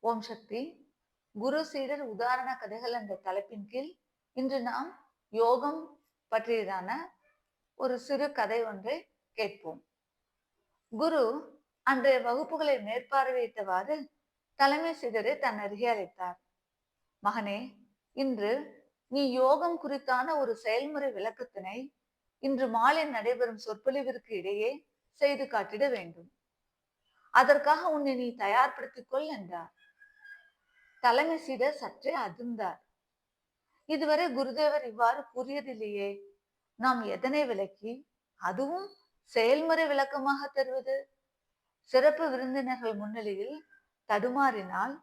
ஓம் சக்தி. குரு சீடர் உதாரண கதைகள் என்ற தலைப்பின் கீழ் இன்று நாம் யோகம் பற்றியதான ஒரு சிறு கதை ஒன்றை கேட்போம். குரு அன்றைய வகுப்புகளை மேற்பார்வையிட்டவாறு தலைமை சீடரை தன் அருகே அழைத்தார். மகனே, இன்று நீ யோகம் குறித்தான ஒரு செயல்முறை விளக்கத்தினை இன்று மாலை நடைபெறும் சொற்பொழிவிற்கு இடையே செய்து காட்டிட வேண்டும். அதற்காக உன்னை நீ தயார்படுத்திக் கொள் என்றார். தலைமை சீடர் சற்றே அதிர்ந்தார். இதுவரை குருதேவர் இவ்வாறு கூறியதில்லையே. நாம் எதனை விளக்கி அதுவும் செயல்முறை விளக்கமாக தருவது? சிறப்பு விருந்தினர்கள் முன்னிலையில் தடுமாறினால்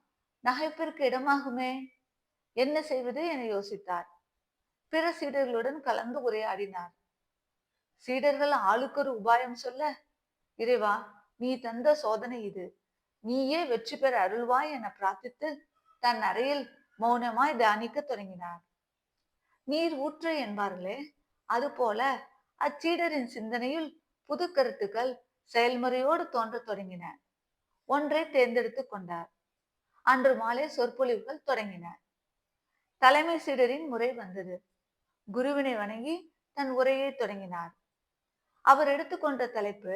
நகைப்பிற்கு இடமாகுமே. என்ன செய்வது என யோசித்தார். பிற சீடர்களுடன் கலந்து உரையாடினார். சீடர்கள் ஆளுக்கொரு உபாயம் சொல்ல, இறைவா, நீ தந்த சோதனை இது, நீயே வெற்றி பெற அருள்வாய் என பிரார்த்தித்து தன் அறையில் மௌனமாய் தியானிக்க தொடங்கினார். நீர் ஊற்று என்பார்களே, அதுபோல அச்சீடரின் சிந்தனையில் புது கருத்துக்கள் செயல்முறையோடு தோன்றத் தொடங்கின. ஒன்றை தேர்ந்தெடுத்துக் கொண்டார். அன்று மாலை சொற்பொழிவுகள் தொடங்கின. தலைமை சீடரின் முறை வந்தது. குருவினை வணங்கி தன் உரையை தொடங்கினார். அவர் எடுத்துக்கொண்ட தலைப்பு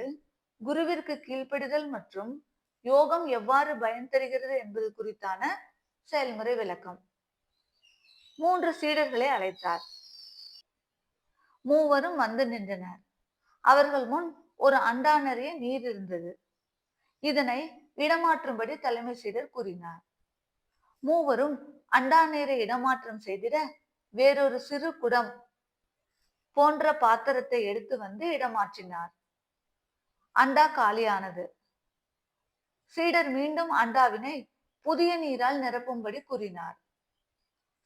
குருவிற்கு கீழ்ப்படிதல் மற்றும் யோகம் எவ்வாறு பயன் தருகிறது என்பது குறித்தான செயல்முறை விளக்கம். 3 சீடர்களை அழைத்தார். மூவரும் வந்து நின்றனர். அவர்கள் முன் ஒரு அண்டா நிறைய நீர் இருந்தது. இதனை இடமாற்றும்படி தலைமை சீடர் கூறினார். மூவரும் அண்டா நீரை இடமாற்றம் செய்திட வேறொரு சிறு குடம் போன்ற பாத்திரத்தை எடுத்து வந்து இடமாற்றினார். அண்டா காலியானது. சீடர் மீண்டும் அண்டாவினை புதிய நீரால் நிரப்பும்படி கூறினார்.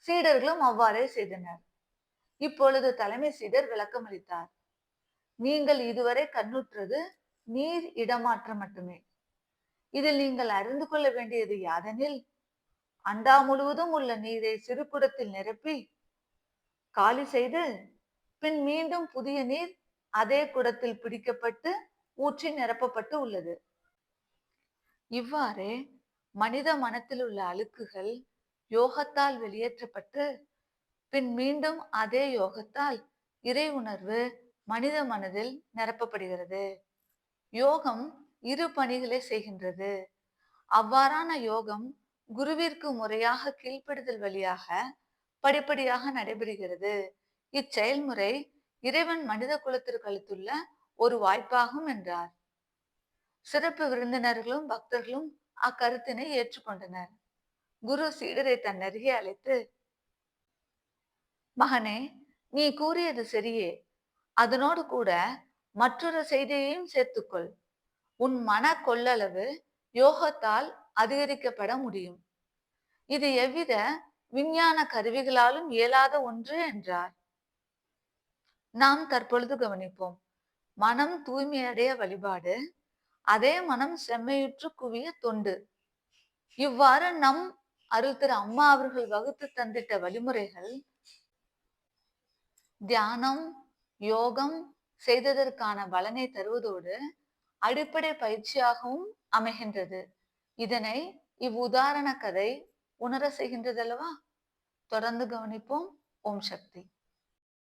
சீடர்களும் அவ்வாறே செய்தனர். இப்பொழுது தலைமை சீடர் விளக்கமளித்தார். நீங்கள் இதுவரை கண்ணுற்றது நீர் இடமாற்றம் மட்டுமே. இதில் நீங்கள் அறிந்து கொள்ள வேண்டியது யாதெனில், அண்டா முழுவதும் உள்ள நீரை சிறு குடத்தில் நிரப்பி காலி செய்து பின் மீண்டும் புதிய நீர் அதே குடத்தில் பிடிக்கப்பட்டு ஊற்றி நிரப்பப்பட்டு உள்ளது. இவ்வாறே மனித மனத்தில் உள்ள அழுக்குகள் யோகத்தால் வெளியேற்றப்பட்டு பின் மீண்டும் அதே யோகத்தால் இறை உணர்வு மனித மனதில் நிரப்பப்படுகிறது. யோகம் இரு பணிகளை செய்கின்றது. அவ்வாறான யோகம் குருவிற்கு முறையாக கீழ்ப்படிதல் வழியாக படிப்படியாக நடைபெறுகிறது. இச்செயல்முறை இறைவன் மனித குலத்திற்கு அளித்துள்ள ஒரு வாய்ப்பாகும் என்றார். சிறப்பு விருந்தினர்களும் பக்தர்களும் அக்கருத்தினை ஏற்றுக்கொண்டனர். குரு சீடரை தன் அருகே அழைத்து, மகனே, நீ கூறியது சரியே. அதனோடு கூட மற்றொரு செய்தியையும் சேர்த்துக்கொள். உன் மன கொள்ளளவு யோகத்தால் அதிகரிக்கப்பட முடியும். இது எவ்வித விஞ்ஞான கருவிகளாலும் இயலாத ஒன்று என்றார். நாம் தற்பொழுது கவனிப்போம். மனம் தூய்மையடைய வழிபாடு, அதே மனம் செம்மையுற்று குவிய தொண்டு. இவ்வாறு நம் அருள் திரு அம்மா அவர்கள் வகுத்து தந்திட்ட வழிமுறைகள் தியானம், யோகம் செய்ததற்கான பலனை தருவதோடு அடிப்படை பயிற்சியாகவும் அமைகின்றது. இதனை இவ்வுதாரண கதை உணர செய்கின்றது அல்லவா? தொடர்ந்து கவனிப்போம். ஓம் சக்தி.